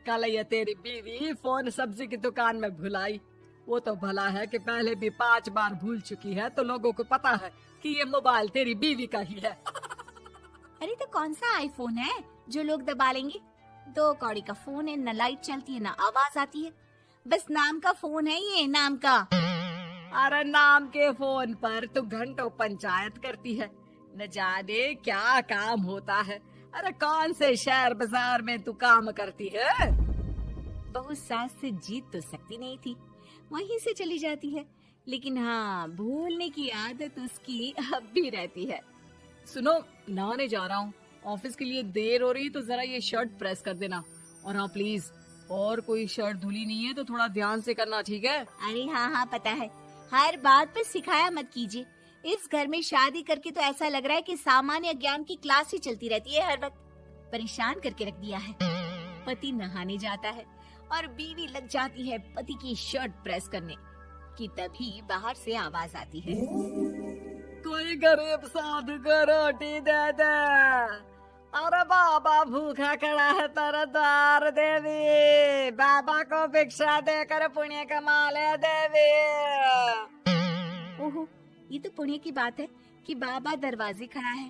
कल ये तेरी बीवी फोन सब्जी की दुकान में भुलाई। वो तो भला है कि पहले भी 5 बार भूल चुकी है, तो लोगों को पता है कि ये मोबाइल तेरी बीवी का ही है। अरे तो कौन सा आईफोन है जो लोग दबा लेंगे? 2 कौड़ी का फोन है, न लाइट चलती है न आवाज आती है, बस नाम का फोन है ये, नाम का। अरे नाम के फोन पर तू घंटों पंचायत करती है, न जाने क्या काम होता है। अरे कौन से शहर बाजार में तू काम करती है? बहू सास से जीत तो सकती नहीं थी, वहीं से चली जाती है, लेकिन हाँ भूलने की आदत उसकी अब भी रहती है। सुनो, नहाने जा रहा हूँ, ऑफिस के लिए देर हो रही है, तो जरा ये शर्ट प्रेस कर देना। और हाँ प्लीज, और कोई शर्ट धुली नहीं है तो थोड़ा ध्यान से करना, ठीक है? अरे हाँ पता है, हर बात पर सिखाया मत कीजिए। इस घर में शादी करके तो ऐसा लग रहा है कि सामान्य ज्ञान की क्लास ही चलती रहती है, हर वक्त परेशान करके रख दिया है। पति नहाने जाता है और बीवी लग जाती है पति की शर्ट प्रेस करने कि तभी बाहर से आवाज आती है, कोई गरीब साधु को रोटी दे दे। अरे बाबा भूखा खड़ा है तेरा द्वार देवी, बाबा को भिक्षा देकर पुण्य कमा ले देवी। ओहो, ये तो पुण्य की बात है कि बाबा दरवाजे खड़ा है।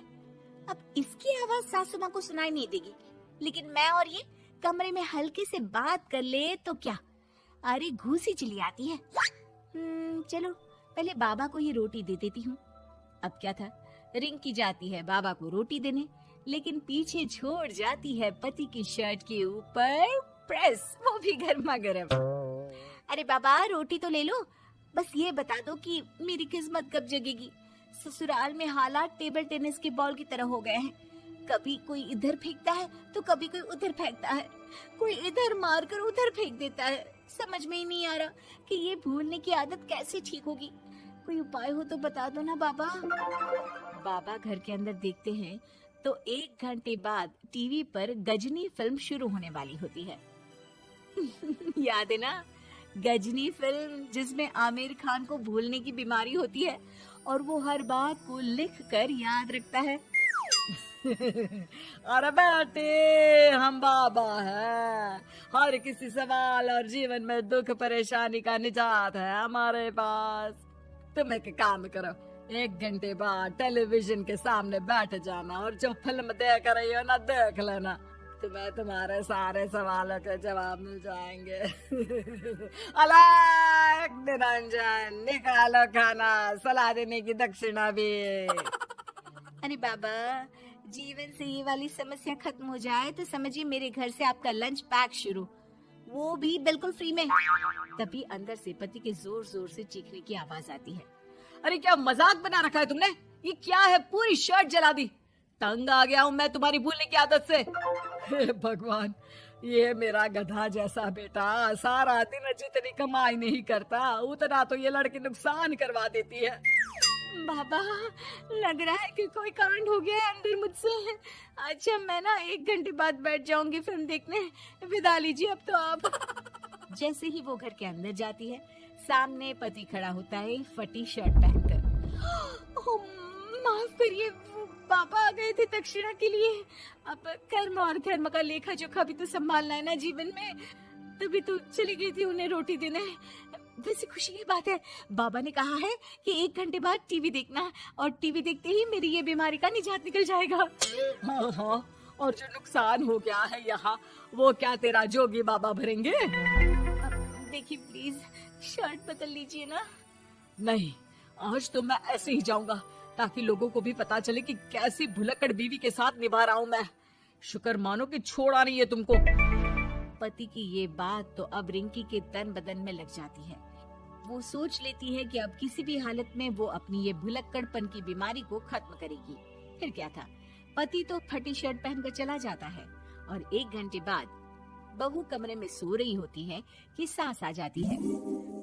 अब इसकी आवाज सासू माँ को सुनाई नहीं देगी, लेकिन मैं और ये कमरे में हल्के से बात कर ले तो क्या, अरे घूसी चली आती है। चलो पहले बाबा को ही रोटी दे देती हूँ। अब क्या था, रिंकी जाती है बाबा को रोटी देने, लेकिन पीछे छोड़ जाती है पति की शर्ट के ऊपर प्रेस, वो भी गर्मा गर्म। अरे बाबा रोटी तो ले लो, बस ये बता दो कि मेरी किस्मत कब जगेगी। ससुराल में हालात टेबल टेनिस के बॉल की तरह हो गए हैं, कभी कोई इधर फेंकता है तो कभी कोई उधर फेंकता है, कोई इधर मारकर उधर फेंक देता है। समझ में ही नहीं आ रहा कि ये भूलने की आदत कैसे ठीक होगी। कोई उपाय हो तो बता दो ना बाबा। बाबा घर के अंदर देखते हैं तो 1 घंटे बाद टीवी पर गजनी फिल्म शुरू होने वाली होती है। याद है ना, गजनी फिल्म जिसमें आमिर खान को भूलने की बीमारी होती है और वो हर बात को लिख कर याद रखता है। अरे बेटे, हम बाबा हैं, हर किसी सवाल और जीवन में दुख परेशानी का निजात है हमारे पास। तुम एक काम करो, 1 घंटे बाद टेलीविजन के सामने बैठ जाना और जो फिल्म देख रही हो ना देख लेना, तुम्हें तुम्हारे सारे सवालों के जवाब मिल जाएंगे। अलग निरंजन, निकालो खाना, सलाह देने की दक्षिणा भी। अरे बाबा, जीवन से ये वाली समस्या खत्म हो जाए तो समझिए मेरे घर से आपका लंच पैक शुरू, वो भी बिल्कुल फ्री में। तभी अंदर से पति के जोर जोर से चीखने की आवाज आती है। अरे क्या मजाक बना रखा है तुमने? ये क्या है, पूरी शर्ट जला दी। तंग आ गया हूँ मैं तुम्हारी भूलने की आदत से। हे भगवान, ये मेरा गधा जैसा बेटा सारा दिन जितनी कमाई नहीं करता उतना तो ये लड़की नुकसान करवा देती है। बाबा, लग रहा है कि कोई कांड हो गया है अंदर मुझसे। अच्छा मैं ना 1 घंटे बाद बैठ जाऊंगी फिल्म देखने, विदा लीजिए अब तो आप। जैसे ही वो घर के अंदर जाती है, सामने पति खड़ा होता है फटी शर्ट पहनकर। ओह, माफ करिए, पापा आ गए थे दक्षिणा के लिए। अब कर्म और धर्म का लेखा जोखा भी तो संभालना है ना जीवन में, तभी तो चली गई थी उन्हें रोटी देने। वैसे खुशी की बात है, बाबा ने कहा है कि 1 घंटे बाद टीवी देखना, और टीवी देखते ही मेरी ये बीमारी का निजात निकल जाएगा। हाँ, और जो नुकसान हो गया है यहाँ, वो क्या तेरा जोगी बाबा भरेंगे? देखिए प्लीज, शर्ट बदल लीजिए ना। नहीं, आज तो मैं ऐसे ही जाऊंगा ताकि लोगों को भी पता चले कि कैसी भुलक्कड़ बीवी के साथ निभा रहा हूँ मैं। शुक्र मानो कि छोड़ा नहीं है तुमको। पति की ये बात तो अब रिंकी के तन बदन में लग जाती है। वो सोच लेती है कि अब किसी भी हालत में वो अपनी ये भुलक्कड़पन की बीमारी को खत्म करेगी। फिर क्या था, पति तो फटी शर्ट पहनकर चला जाता है और 1 घंटे बाद बहू कमरे में सो रही होती है कि सास आ जाती है।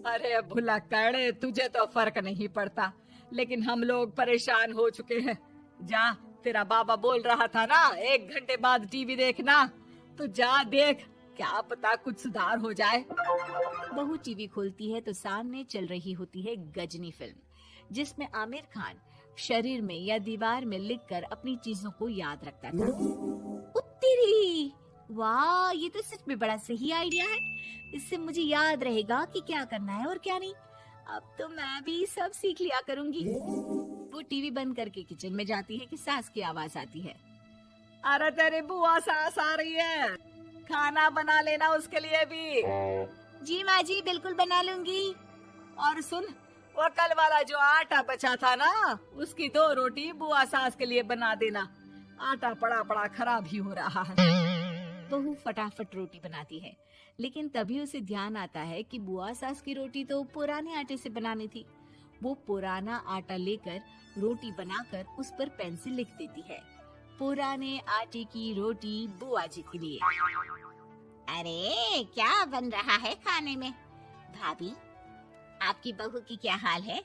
अरे भुलक्कड़, तुझे तो फर्क नहीं पड़ता, लेकिन हम लोग परेशान हो चुके हैं। जा, तेरा बाबा बोल रहा था ना 1 घंटे बाद टीवी देखना, तो जा देख, क्या पता कुछ सुधार हो जाए। बहू टीवी खोलती है तो सामने चल रही होती है गजनी फिल्म, जिसमें आमिर खान शरीर में या दीवार में लिखकर अपनी चीजों को याद रखता था। उत्तरी, वाह, ये तो सच में बड़ा सही आइडिया है। इससे मुझे याद रहेगा कि क्या करना है और क्या नहीं। अब तो मैं भी सब सीख लिया करूंगी। वो टीवी बंद करके किचन में जाती है कि सास की आवाज आती है। अरे तेरी बुआ सास आ रही है, खाना बना लेना उसके लिए भी। जी माँ जी, बिल्कुल बना लूंगी। और सुन, वो कल वाला जो आटा बचा था ना, उसकी 2 रोटी बुआ सास के लिए बना देना। आटा पड़ा पड़ा खराब ही हो रहा है। बहू फटाफट रोटी बनाती है, लेकिन तभी उसे ध्यान आता है कि बुआ सास की रोटी तो पुराने आटे से बनानी थी। वो पुराना आटा लेकर रोटी बनाकर उस पर पेन से लिख देती है, पुराने आटे की रोटी बुआ जी के लिए। अरे क्या बन रहा है खाने में? भाभी, आपकी बहू की क्या हाल है?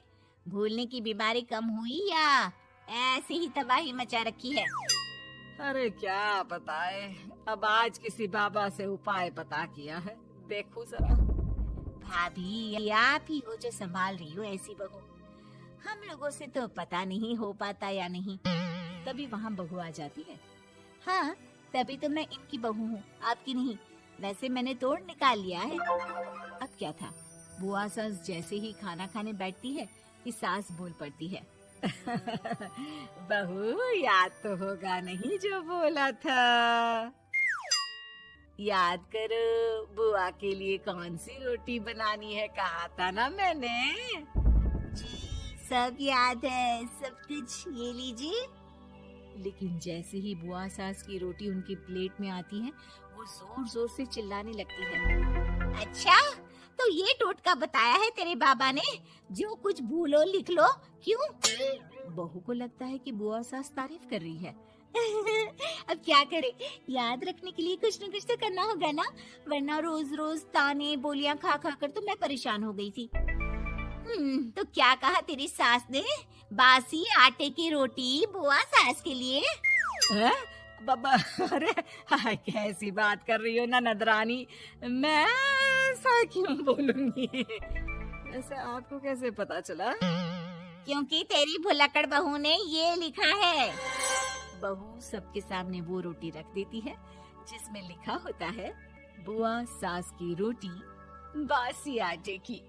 भूलने की बीमारी कम हुई या ऐसे ही तबाही मचा रखी है? अरे क्या बताए, अब आज किसी बाबा से उपाय पता किया है, देखो जरा। भाभी, ये आप ही हो जो संभाल रही हो ऐसी बहू। हम लोगों से तो पता नहीं हो पाता या नहीं। तभी वहाँ बहू आ जाती है। हाँ, तभी तो मैं इनकी बहू हूँ, आपकी नहीं। वैसे मैंने तोड़ निकाल लिया है। अब क्या था, बुआ सास जैसे ही खाना खाने बैठती है कि सास बोल पड़ती है। बहू, याद तो होगा नहीं जो बोला था? याद करो, बुआ के लिए कौन सी रोटी बनानी है, कहा था ना मैंने। जी, सब याद है, सब कुछ। ये लीजिए। लेकिन जैसे ही बुआ सास की रोटी उनकी प्लेट में आती है, वो जोर जोर से चिल्लाने लगती है। अच्छा, तो ये टोटका बताया है तेरे बाबा ने, जो कुछ भूलो लिख लो, क्यों? बहू को लगता है कि बुआ सास तारीफ कर रही है। अब क्या करे, याद रखने के लिए कुछ न कुछ तो करना होगा ना, वरना रोज रोज ताने बोलियां खा खा कर तो मैं परेशान हो गई थी। तो क्या कहा तेरी सास ने? बासी आटे की रोटी बुआ सास के लिए? है? बाबा, अरे हाय, कैसी बात कर रही हो ननद रानी, मैं ऐसा क्यों बोलूंगी? ऐसे आपको कैसे पता चला? क्योंकि तेरी भुलक्कड़ बहू ने ये लिखा है। बहू सबके सामने वो रोटी रख देती है जिसमें लिखा होता है, बुआ सास की रोटी बासी आटे की।